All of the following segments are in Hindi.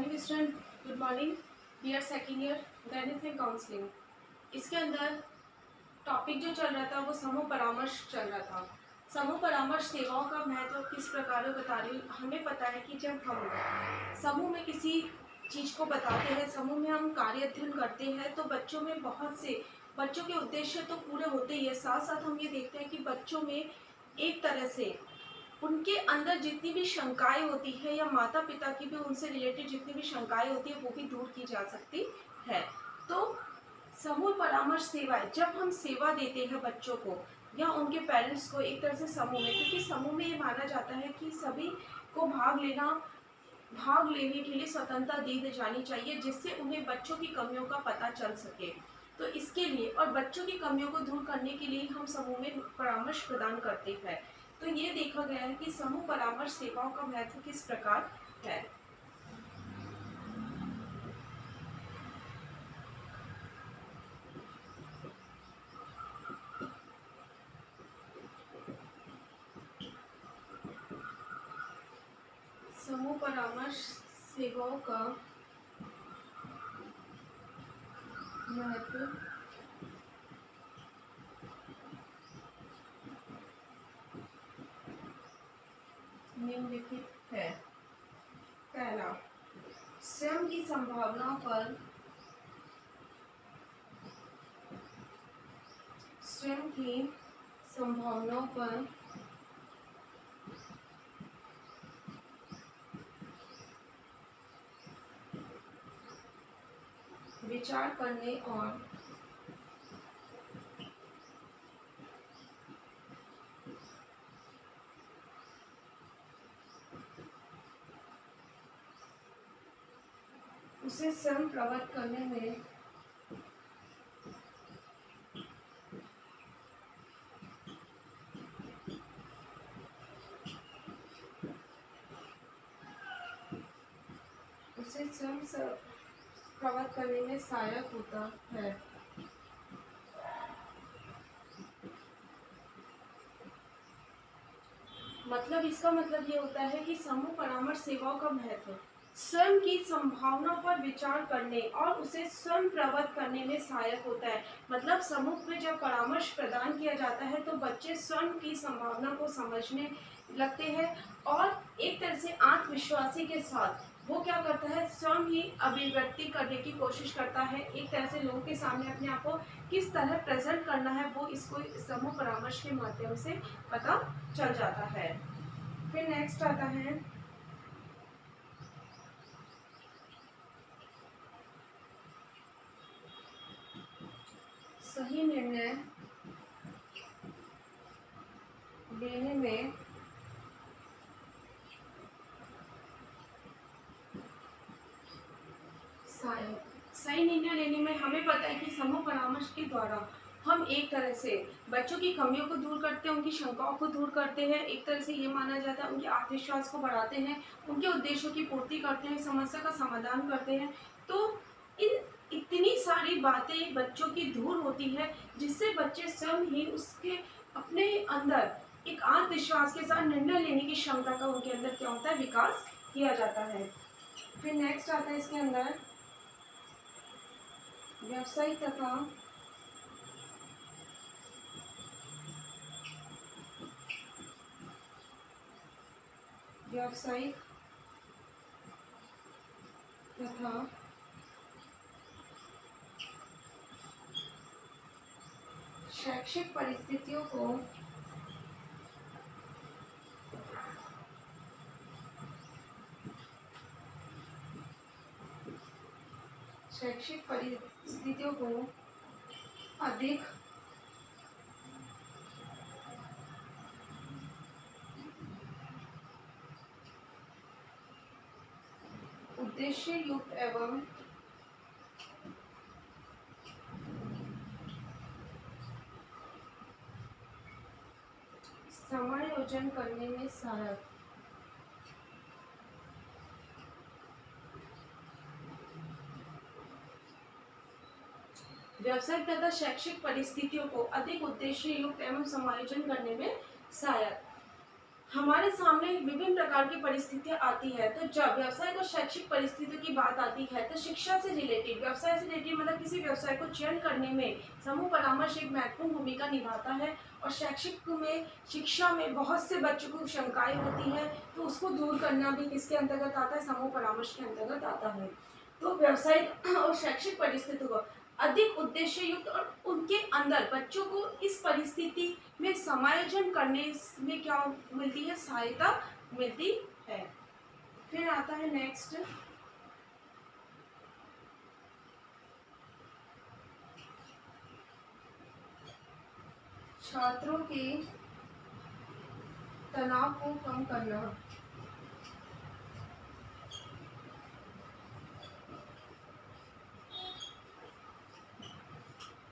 Morning student, good morning. We are second year guidance and counselling. इसके अंदर टॉपिक जो चल रहा था वो समूह परामर्श चल रहा था। समूह परामर्श सेवाओं का महत्व किस प्रकार बता रही हूँ। हमें पता है कि जब हम समूह में किसी चीज़ को बताते हैं, समूह में हम कार्य अध्ययन करते हैं, तो बच्चों में बहुत से बच्चों के उद्देश्य तो पूरे होते ही है, साथ साथ हम ये देखते हैं कि बच्चों में एक तरह से उनके अंदर जितनी भी शंकाएं होती है या माता पिता की भी उनसे रिलेटेड जितनी भी शंकाएं होती है वो भी दूर की जा सकती है। तो समूह परामर्श सेवाएं, जब हम सेवा देते हैं बच्चों को या उनके पेरेंट्स को एक तरह से समूह में, क्योंकि समूह में ये माना जाता है कि सभी को भाग लेने के लिए स्वतंत्रता दी जानी चाहिए, जिससे उन्हें बच्चों की कमियों का पता चल सके। तो इसके लिए और बच्चों की कमियों को दूर करने के लिए हम समूह में परामर्श प्रदान करते हैं। तो ये देखा गया है कि समूह परामर्श सेवाओं का महत्व किस प्रकार है। समूह परामर्श सेवाओं का महत्व निम्नलिखित है। पहला, स्वयं की संभावनाओं पर विचार करने और उसे स्वयं प्रकट करने में सहायक होता है। मतलब इसका मतलब ये होता है कि समूह परामर्श सेवाओं का महत्व स्वयं की संभावनाओं पर विचार करने और उसे स्वयं प्रकट करने में सहायक होता है। मतलब समूह में जब परामर्श प्रदान किया जाता है तो बच्चे स्वयं की संभावना को समझने लगते हैं और एक तरह से आत्मविश्वासी के साथ वो क्या करता है, स्वयं ही अभिव्यक्ति करने की कोशिश करता है। एक तरह से लोगों के सामने अपने आप को किस तरह प्रेजेंट करना है वो इसको समूह परामर्श के माध्यम से पता चल जाता है। फिर नेक्स्ट आता है सही निर्णय लेने में सहायक। सही निर्णय लेने में हमें पता है कि समूह परामर्श के द्वारा हम एक तरह से बच्चों की कमियों को दूर करते हैं, उनकी शंकाओं को दूर करते हैं। एक तरह से ये माना जाता है उनके आत्मविश्वास को बढ़ाते हैं, उनके उद्देश्यों की पूर्ति करते हैं, समस्या का समाधान करते हैं। तो इतनी सारी बातें बच्चों की दूर होती है, जिससे बच्चे स्वयं ही उसके अपने अंदर एक आत्मविश्वास के साथ निर्णय लेने की क्षमता का उनके अंदर क्या होता है, विकास किया जाता है। फिर नेक्स्ट आता है इसके अंदर व्यावसायिक तथा शैक्षिक परिस्थितियों को अधिक उद्देश्य युक्त एवं समायोजन करने में सहायक। व्यावसायिक तथा शैक्षिक परिस्थितियों को अधिक उद्देश्य युक्त एवं समायोजन करने में सहायक। हमारे सामने विभिन्न प्रकार की परिस्थितियां आती है, तो जब व्यवसायिक और शैक्षिक परिस्थितियों की बात आती है तो शिक्षा से रिलेटेड, व्यवसाय से रिलेटेड मतलब किसी व्यवसाय को चयन करने में समूह परामर्श एक महत्वपूर्ण भूमिका निभाता है। और शैक्षिक में, शिक्षा में बहुत से बच्चों को शंकाएं होती है, तो उसको दूर करना भी किसके अंतर्गत आता है, समूह परामर्श के अंतर्गत आता है। तो व्यवसायिक और शैक्षिक परिस्थितियों को अधिक उद्देश्य युक्त और उनके अंदर बच्चों को इस परिस्थिति में समायोजन करने में क्या मिलती है, सहायता मिलती है। फिर आता है नेक्स्ट, छात्रों के तनाव को कम करना।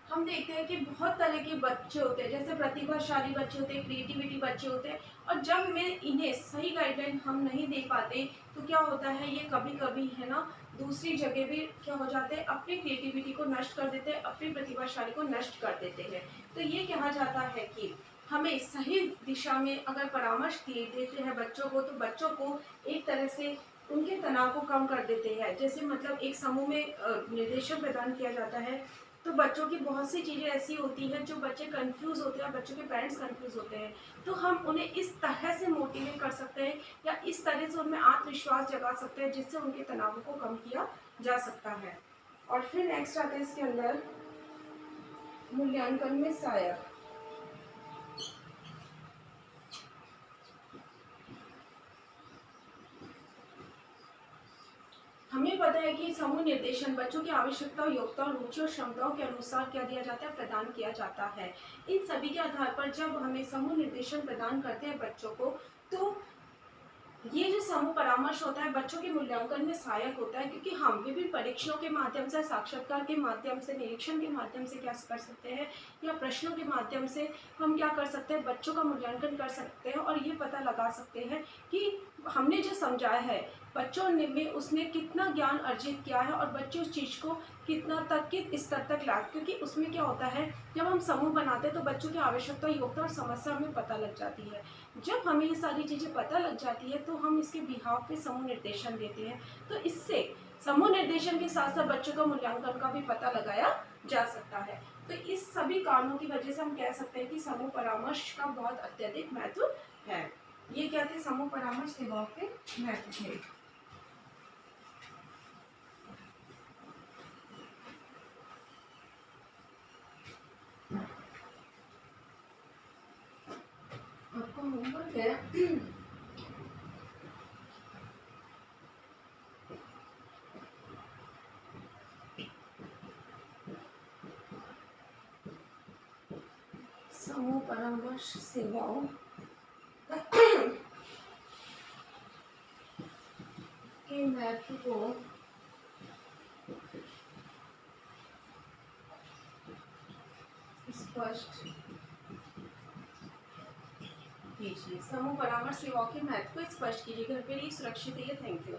हम देखते हैं कि बहुत तरह के बच्चे होते हैं, जैसे प्रतिभाशाली बच्चे होते हैं, क्रिएटिविटी बच्चे होते हैं, और जब हमें इन्हें सही गाइडलाइन हम नहीं दे पाते तो क्या होता है, ये कभी कभी है ना दूसरी जगह भी क्या हो जाते हैं, अपनी क्रिएटिविटी को नष्ट कर देते हैं, अपनी प्रतिभाशाली को नष्ट कर देते हैं। तो ये कहा जाता है कि हमें सही दिशा में अगर परामर्श दिए देते हैं बच्चों को, तो बच्चों को एक तरह से उनके तनाव को कम कर देते हैं। जैसे मतलब एक समूह में निर्देशन प्रदान किया जाता है, तो बच्चों की बहुत सी चीज़ें ऐसी होती हैं जो बच्चे कंफ्यूज होते हैं, बच्चों के पेरेंट्स कंफ्यूज होते हैं, तो हम उन्हें इस तरह से मोटिवेट कर सकते हैं या इस तरह से उनमें आत्मविश्वास जगा सकते हैं जिससे उनके तनाव को कम किया जा सकता है। और फिर नेक्स्ट आता है इसके अंदर मूल्यांकन में सहायक। हमें पता है कि समूह निर्देशन बच्चों की आवश्यकता, योग्यता, रुचि और क्षमताओं के अनुसार क्या दिया जाता है, प्रदान किया जाता है। इन सभी के आधार पर जब हमें समूह निर्देशन प्रदान करते हैं बच्चों को, तो ये जो समूह परामर्श होता है बच्चों के मूल्यांकन में सहायक होता है, क्योंकि हम विभिन्न परीक्षणों के माध्यम से, साक्षात्कार के माध्यम से, निरीक्षण के माध्यम से क्या कर सकते हैं, या प्रश्नों के माध्यम से हम क्या कर सकते हैं, बच्चों का मूल्यांकन कर सकते हैं और ये पता लगा सकते हैं कि हमने जो समझाया है बच्चों ने में उसने कितना ज्ञान अर्जित किया है और बच्चे उस चीज़ को कितना तक, किस स्तर तक ला, क्योंकि उसमें क्या होता है जब हम समूह बनाते हैं तो बच्चों की आवश्यकता, योग्यता और समस्या हमें पता लग जाती है। जब हमें ये सारी चीज़ें पता लग जाती है तो हम इसके बिहाव पे समूह निर्देशन देते हैं, तो इससे समूह निर्देशन के साथ साथ बच्चों का मूल्यांकन का भी पता लगाया जा सकता है। तो इस सभी कारणों की वजह से हम कह सकते हैं कि समूह परामर्श का बहुत अत्यधिक महत्व है। ये क्या थे, समूह परामर्श सेवाओं के महत्व थे। आपका होमवर्क है समूह परामर्श सेवाओं के महत्व को स्पष्ट कीजिए। समूह परामर्श सेवाओं के महत्व को स्पष्ट कीजिए। घर पे रहिए, सुरक्षित रहिए। Thank you.